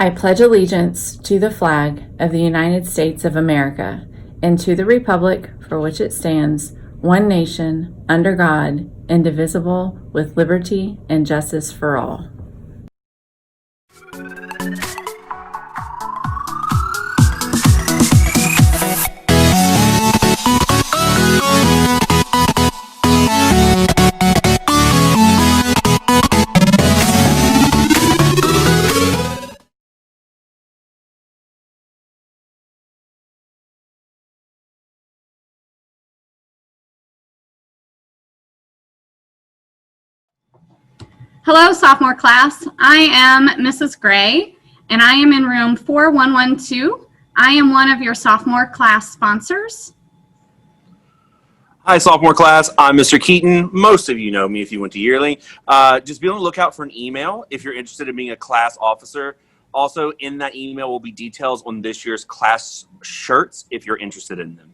I pledge allegiance to the flag of the United States of America and to the republic for which it stands, one nation, under God, indivisible, with liberty and justice for all. Hello, sophomore class. I am Mrs. Gray, and I am in room 4112. I am one of your sophomore class sponsors. Hi, sophomore class. I'm Mr. Keaton. Most of you know me if you went to Yearling. Just be on the lookout for an email if you're interested in being a class officer. Also, in that email will be details on this year's class shirts if you're interested in them.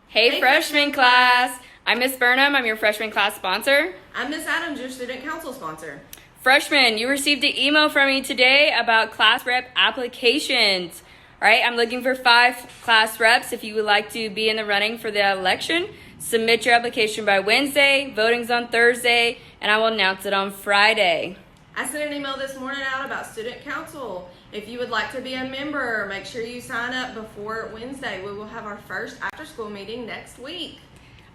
Hey, freshman class. I'm Miss Burnham. I'm your freshman class sponsor. I'm Miss Adams, your student council sponsor. Freshmen, you received an email from me today about class rep applications. All right, I'm looking for 5 class reps. If you would like to be in the running for the election, submit your application by Wednesday. Voting's on Thursday, and I will announce it on Friday. I sent an email this morning out about student council. If you would like to be a member, make sure you sign up before Wednesday. We will have our first after-school meeting next week.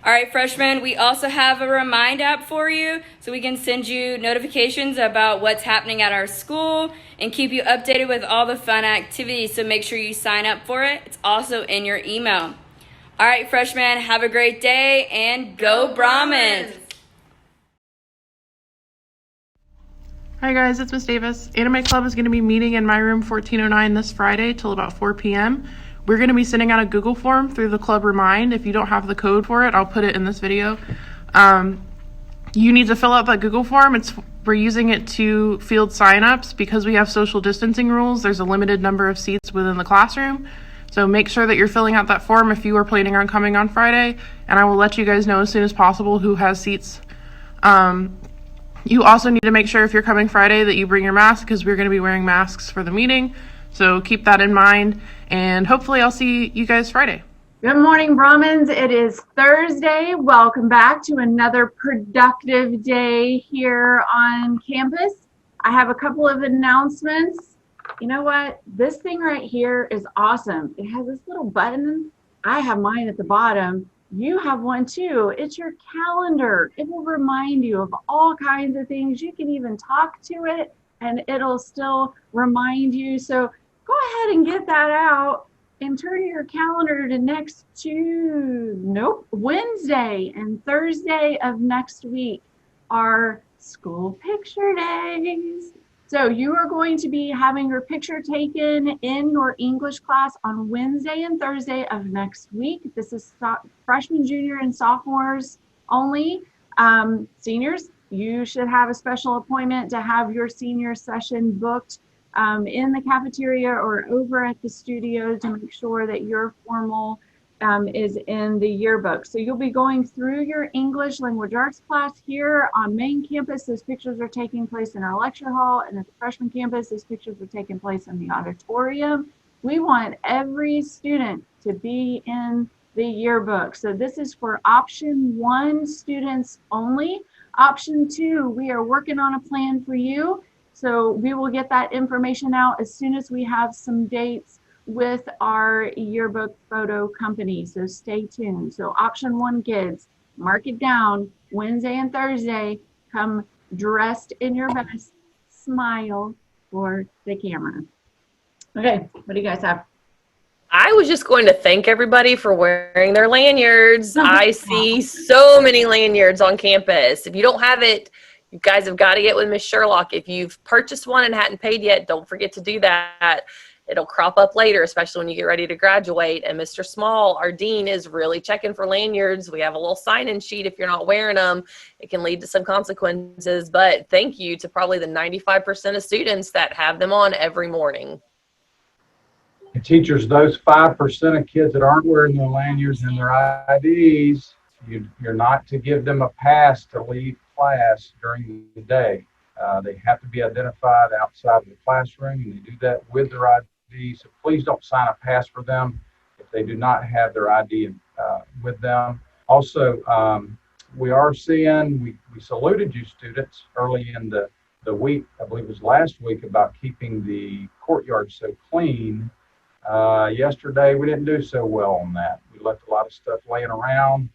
All right, freshmen, we also have a Remind app for you, so we can send you notifications about what's happening at our school and keep you updated with all the fun activities, so make sure you sign up for it. It's also in your email. All right, freshmen, have a great day, and go Brahmins! Hi guys, it's Miss Davis. Anime Club is going to be meeting in my room 1409 this Friday till about 4 p.m. We're going to be sending out a Google form through the Club Remind. If you don't have the code for it, I'll put it in this video. You need to fill out that Google form. We're using it to field signups because we have social distancing rules. There's a limited number of seats within the classroom. So make sure that you're filling out that form if you are planning on coming on Friday, and I will let you guys know as soon as possible who has seats. You also need to make sure if you're coming Friday that you bring your mask because we're going to be wearing masks for the meeting. So keep that in mind, and hopefully I'll see you guys Friday. Good morning, Brahmins. It is Thursday. Welcome back to another productive day here on campus. I have a couple of announcements. You know what? This thing right here is awesome. It has this little button. I have mine at the bottom. You have one too. It's your calendar. It will remind you of all kinds of things. You can even talk to it and it'll still remind you. So go ahead and get that out and turn your calendar to Wednesday and Thursday of next week are school picture days. So you are going to be having your picture taken in your English class on Wednesday and Thursday of next week. This is freshmen, junior, and sophomores only. Seniors, you should have a special appointment to have your senior session booked in the cafeteria or over at the studio to make sure that your formal is in the yearbook. So you'll be going through your English language arts class here on main campus. Those pictures are taking place in our lecture hall, and at the freshman campus, those pictures are taking place in the auditorium. We want every student to be in the yearbook. So this is for option 1 students only. Option 2, we are working on a plan for you. So we will get that information out as soon as we have some dates with our yearbook photo company. So stay tuned. So option 1 kids, mark it down. Wednesday and Thursday, come dressed in your best, smile for the camera. Okay, what do you guys have? I was just going to thank everybody for wearing their lanyards. I see so many lanyards on campus. If you don't have it, you guys have got to get with Miss Sherlock. If you've purchased one and hadn't paid yet, don't forget to do that. It'll crop up later, especially when you get ready to graduate. And Mr. Small, our dean, is really checking for lanyards. We have a little sign-in sheet. If you're not wearing them, it can lead to some consequences. But thank you to probably the 95% of students that have them on every morning. And teachers, those 5% of kids that aren't wearing their lanyards and their IDs, you're not to give them a pass to leave class during the day. They have to be identified outside of the classroom, and they do that with their ID. So please don't sign a pass for them if they do not have their ID with them. Also, we are seeing, we saluted you students early in the week, I believe it was last week, about keeping the courtyard so clean. Yesterday, we didn't do so well on that. We left a lot of stuff laying around.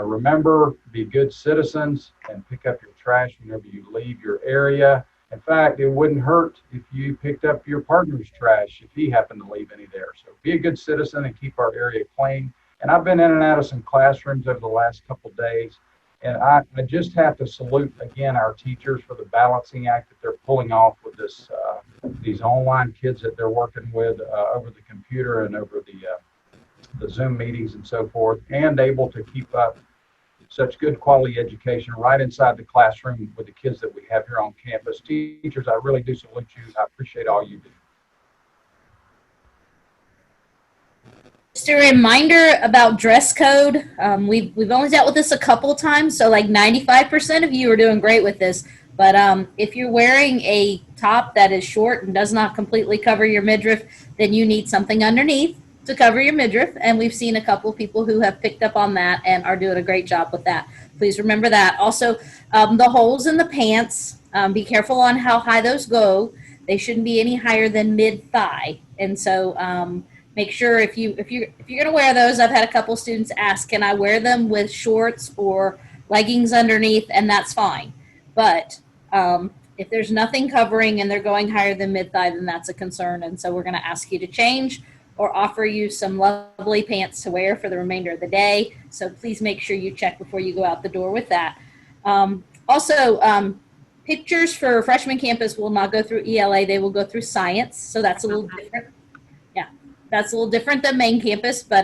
Remember, be good citizens and pick up your trash whenever you leave your area. In fact, it wouldn't hurt if you picked up your partner's trash if he happened to leave any there. So be a good citizen and keep our area clean. And I've been in and out of some classrooms over the last couple of days. And I just have to salute again our teachers for the balancing act that they're pulling off with this these online kids that they're working with over the computer and over the Zoom meetings and so forth, and able to keep up such good quality education right inside the classroom with the kids that we have here on campus. Teachers, I really do salute you. I appreciate all you do. Just a reminder about dress code. We've only dealt with this a couple of times, so like 95% of you are doing great with this. But if you're wearing a top that is short and does not completely cover your midriff, then you need something underneath to cover your midriff. And we've seen a couple of people who have picked up on that and are doing a great job with that. Please remember that. Also, the holes in the pants, be careful on how high those go. They shouldn't be any higher than mid-thigh. And so make sure if you're going to wear those, I've had a couple students ask, can I wear them with shorts or leggings underneath? And that's fine. But if there's nothing covering and they're going higher than mid-thigh, then that's a concern. And so we're going to ask you to change or offer you some lovely pants to wear for the remainder of the day. So please make sure you check before you go out the door with that. Also, pictures for freshman campus will not go through ELA. They will go through science. So that's a little different. Yeah, that's a little different than main campus, but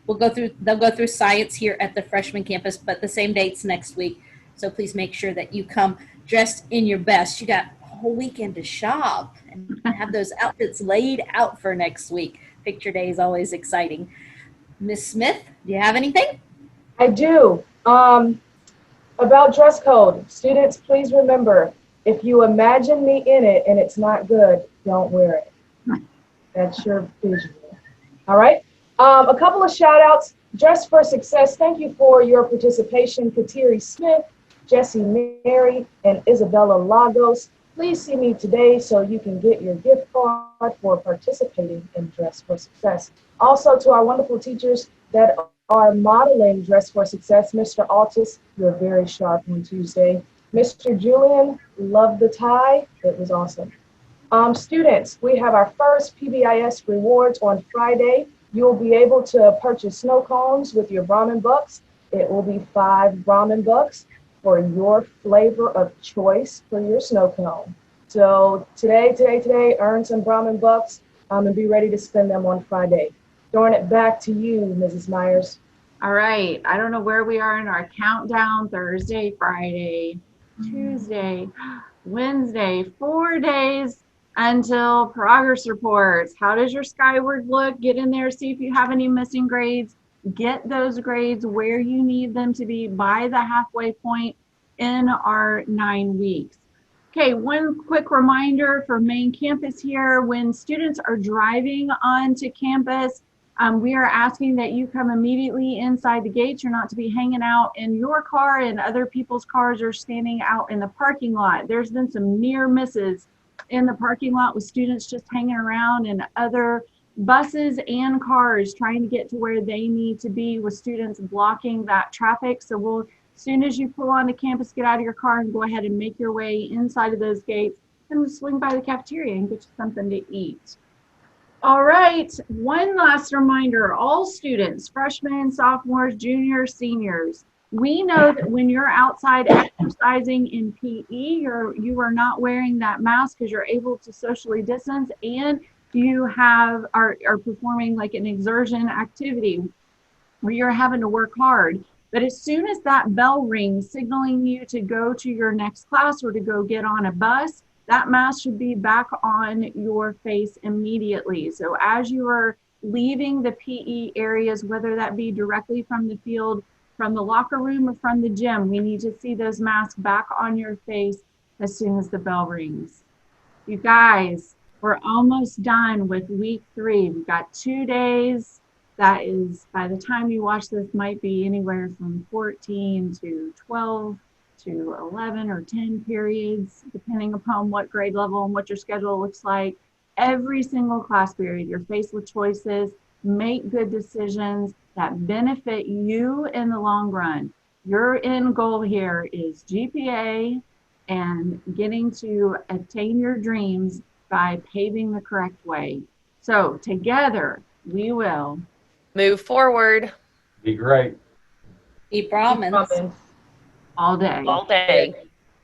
they'll go through science here at the freshman campus, but the same dates next week. So please make sure that you come dressed in your best. You got a whole weekend to shop and have those outfits laid out for next week. Picture day is always exciting. Miss Smith, do you have anything? I do. About dress code, students, please remember, if you imagine me in it and it's not good, don't wear it. That's your visual. All right. A couple of shout outs. Dress for Success, thank you for your participation. Kateri Smith, Jessie Mary, and Isabella Lagos. Please see me today so you can get your gift card for participating in Dress for Success. Also, to our wonderful teachers that are modeling Dress for Success, Mr. Altus, you're very sharp on Tuesday. Mr. Julian, love the tie. It was awesome. Students, we have our first PBIS rewards on Friday. You'll be able to purchase snow cones with your Brahmin Bucks. It will be 5 Brahmin Bucks for your flavor of choice for your snow cone. So today, earn some Brahmin Bucks and be ready to spend them on Friday. Throwing it back to you, Mrs. Myers. All right. I don't know where we are in our countdown. Thursday, Friday, Tuesday, Wednesday, 4 days until progress reports. How does your Skyward look? Get in there, see if you have any missing grades. Get those grades where you need them to be by the halfway point in our 9 weeks. Okay, one quick reminder for main campus here. When students are driving onto campus, we are asking that you come immediately inside the gates. You're not to be hanging out in your car and other people's cars are standing out in the parking lot. There's been some near misses in the parking lot with students just hanging around and other buses and cars trying to get to where they need to be with students blocking that traffic. So as soon as you pull onto campus, get out of your car and go ahead and make your way inside of those gates and swing by the cafeteria and get you something to eat. All right, one last reminder, all students, freshmen, sophomores, juniors, seniors, we know that when you're outside exercising in PE, you are not wearing that mask because you're able to socially distance and you are performing like an exertion activity where you're having to work hard. But as soon as that bell rings, signaling you to go to your next class or to go get on a bus, that mask should be back on your face immediately. So as you are leaving the PE areas, whether that be directly from the field, from the locker room, or from the gym, we need to see those masks back on your face as soon as the bell rings. You guys, we're almost done with week 3. We've got 2 days. That is, by the time you watch this, might be anywhere from 14 to 12 to 11 or 10 periods, depending upon what grade level and what your schedule looks like. Every single class period, you're faced with choices. Make good decisions that benefit you in the long run. Your end goal here is GPA and getting to attain your dreams by paving the correct way. So together, we will Move forward Be great. Be promised. Promise. all day. all day.